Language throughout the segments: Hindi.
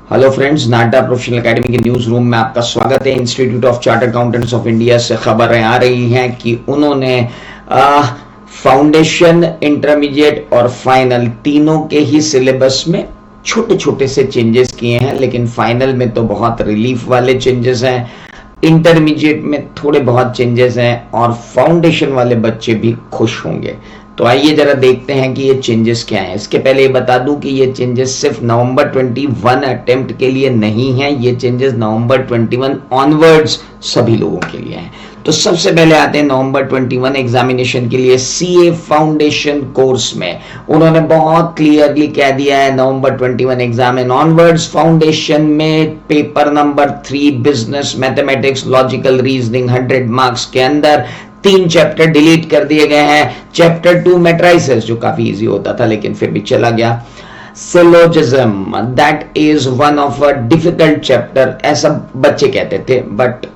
हेलो फ्रेंड्स, नाटा प्रोफेशनल एकेडमी के न्यूज रूम में आपका स्वागत है। Institute of chartered accountants of India से खबरें आ रही हैं कि उन्होंने फाउंडेशन, इंटरमीडिएट और फाइनल तीनों के ही सिलेबस में छोटे छोटे से चेंजेस किए हैं, लेकिन फाइनल में तो बहुत रिलीफ वाले चेंजेस हैं, इंटरमीडिएट में थोड़े बहुत चेंजेस हैं और फाउंडेशन वाले बच्चे भी खुश होंगे। तो आइए जरा देखते हैं कि ये चेंजेस क्या हैं। इसके पहले ये बता दूं कि ये चेंजेस सिर्फ नवंबर 21 अटेम्प्ट के लिए नहीं है, ये चेंजेस नवंबर 21 ऑनवर्ड्स सभी लोगों के लिए हैं। तो सबसे पहले आते हैं नवंबर 21 एग्जामिनेशन के लिए सीए फाउंडेशन कोर्स में। उन्होंने बहुत क्लियरली कह दिया है नवंबर 21 एग्जाम एंड ऑनवर्ड्स फाउंडेशन में paper number 3 business mathematics logical reasoning 100 marks के अंदर 3 चैप्टर डिलीट कर दिए गए हैं। चैप्टर 2 मैट्राइसेस जो काफी इजी होता था लेकिन फिर भी चला गया। Syllogism that is one of a difficult chapter, ऐसा बच्चे कहते थे, but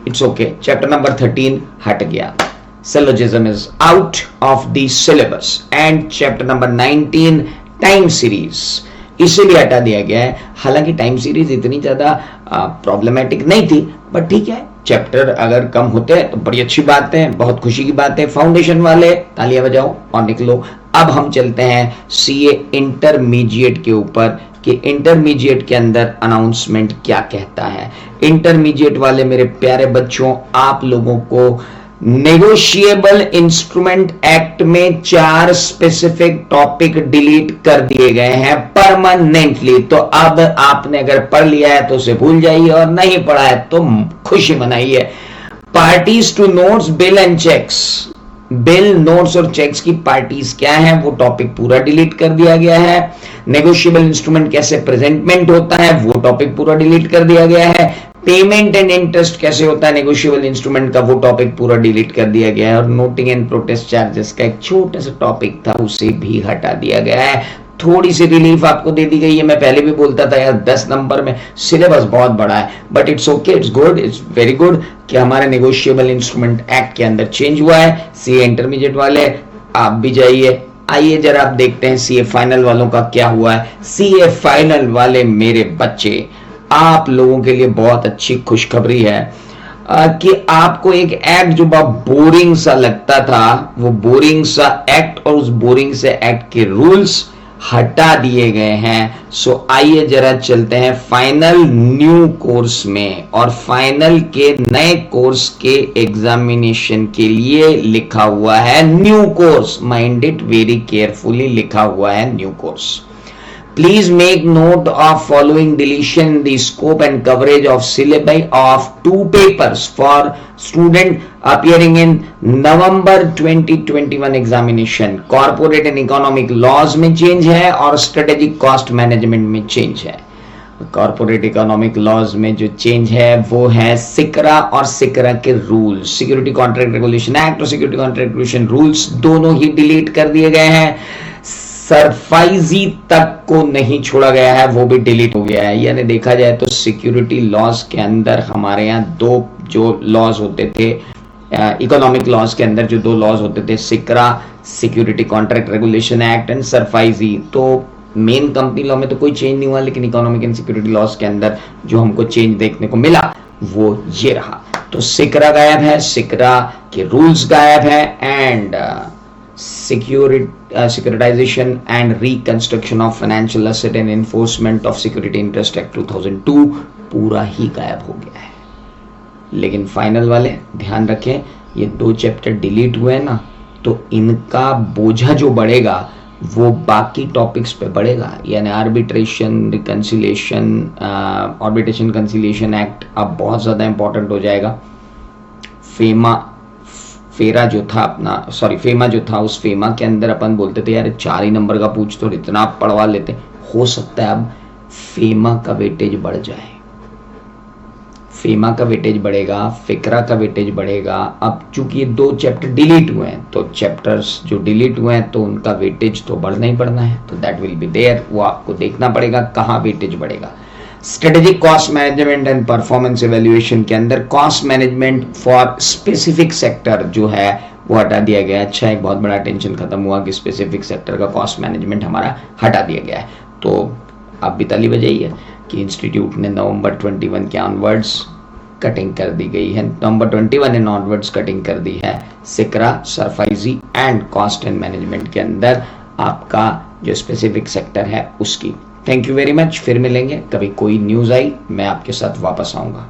it's okay. Chapter number 13 हट गया। Syllogism is out of the syllabus. And chapter number 19 time series, इसे भी हटा दिया गया है। हालांकि टाइम सीरीज इतनी ज्यादा प्रॉब्लमेटिक नहीं थी, बट ठीक है, चैप्टर अगर कम होते हैं तो बड़ी अच्छी बात है, बहुत खुशी की बात है। फाउंडेशन वाले तालियां बजाओ और निकलो। अब हम चलते हैं सीए इंटरमीडिएट के ऊपर कि इंटरमीडिएट के अंदर अनाउंसमेंट क्या कहता है। इंटरमीडिएट वाले मेरे प्यारे बच्चों, आप लोगों को नेगोशिएबल इंस्ट्रूमेंट एक्ट में 4 स्पेसिफिक टॉपिक डिलीट कर दिए गए हैं परमानेंटली। तो अब आपने अगर पढ़ लिया है तो उसे भूल जाइए और नहीं पढ़ा है तो खुशी मनाइए। Parties to notes, bill and cheques, bill, notes और चेक्स की पार्टीज क्या है वो टॉपिक पूरा डिलीट कर दिया गया है। नेगोशिएबल इंस्ट्रूमेंट कैसे प्रेजेंटमेंट होता है वो टॉपिक पूरा डिलीट कर दिया गया है। पेमेंट एंड इंटरेस्ट कैसे होता है नेगोशिएबल इंस्ट्रूमेंट का वो टॉपिक पूरा डिलीट कर दिया गया है। और नोटिंग एंड प्रोटेस्ट चार्जेस का एक छोटा सा टॉपिक था उसे भी हटा दिया गया है। थोड़ी सी रिलीफ आपको दे दी गई है। मैं पहले भी बोलता था यार 10 नंबर में सिलेबस बहुत बड़ा है, but it's okay, it's good, it's very good कि हमारे नेगोशिएबल इंस्ट्रूमेंट एक्ट के अंदर चेंज हुआ है। सीए इंटरमीडिएट वाले आप भी जाइए। आइए जरा आप देखते हैं सीए फाइनल वालों का क्या हुआ है। सीए फाइनल वाले मेरे बच्चे, आप लोगों के लिए बहुत अच्छी खुशखबरी है कि आपको एक एक्ट जो बहुत बोरिंग सा लगता था, वो बोरिंग सा एक्ट और उस बोरिंग से एक्ट के रूल्स हटा दिए गए हैं। सो आइए जरा चलते हैं फाइनल न्यू कोर्स में। और फाइनल के नए कोर्स के एग्जामिनेशन के लिए लिखा हुआ है new course. Mind it very carefully, लिखा हुआ है new course. Please make note of following deletion in the scope and coverage of syllabi of 2 papers for student appearing in November 2021 examination. Corporate and economic laws में change है और strategic cost management में change है। कॉर्पोरेट इकोनॉमिक लॉज में जो चेंज है वो है सिकरा और सिकरा के rules. Security contract regulation act और सिक्योरिटी कॉन्ट्रैक्ट रेगुलेशन रूल्स दोनों ही डिलीट कर दिए गए हैं। सरफाइजी तक को नहीं छोड़ा गया है, वो भी डिलीट हो गया है। यानी देखा जाए तो सिक्योरिटी लॉज के अंदर हमारे यहाँ 2 जो लॉज होते थे, इकोनॉमिक लॉज के अंदर जो 2 लॉज होते थे, सिकरा security contract regulation act and SARFAESI. तो मेन कंपनी लॉ में तो कोई चेंज नहीं हुआ, लेकिन इकोनॉमिक एंड सिक्योरिटी लॉज के अंदर जो हमको चेंज देखने को मिला वो ये रहा। तो सिकरा गायब है, सिकरा के रूल्स गायब है and securitization and reconstruction of financial asset and enforcement of security interest act 2002 पूरा ही गायब हो गया है। लेकिन फाइनल वाले ध्यान रखें, ये 2 चैप्टर डिलीट हुए ना, तो इनका बोझा जो बढ़ेगा वो बाकी टॉपिक्स पे बढ़ेगा। यानी आर्बिट्रेशन कंसिलिएशन एक्ट अब बहुत ज्यादा इंपॉर्टेंट हो जाएगा। फेमा जो था, उस फेमा के अंदर अपन बोलते थे यार 4 ही नंबर का पूछ तो इतना पढ़वा लेते। हो सकता है अब फेमा का वेटेज बढ़ जाए, फेमा का वेटेज बढ़ेगा, फिकरा का वेटेज बढ़ेगा। अब चूंकि ये 2 चैप्टर डिलीट हुए हैं, तो चैप्टर्स जो डिलीट हुए हैं तो उनका वेटेज तो बढ़ना ही बढ़ना है। तो दैट विल बी देयर, वो आपको देखना पड़ेगा कहाँ वेटेज बढ़ेगा। Strategic cost management and performance evaluation के अंदर cost management for specific sector जो है वो हटा दिया गया। अच्छा, एक बहुत बड़ा टेंशन खत्म हुआ कि स्पेसिफिक सेक्टर का कॉस्ट मैनेजमेंट हमारा हटा दिया गया है। तो आप भी ताली बजाइए कि इंस्टीट्यूट ने नवंबर 21 के ऑनवर्ड्स कटिंग कर दी गई है, नवंबर 21 इन ऑनवर्ड्स कटिंग कर दी है सिक्रा, सरफाइजी एंड कॉस्ट एंड मैनेजमेंट के अंदर आपका जो स्पेसिफिक सेक्टर है उसकी। थैंक यू वेरी मच, फिर मिलेंगे, कभी कोई न्यूज़ आई मैं आपके साथ वापस आऊँगा।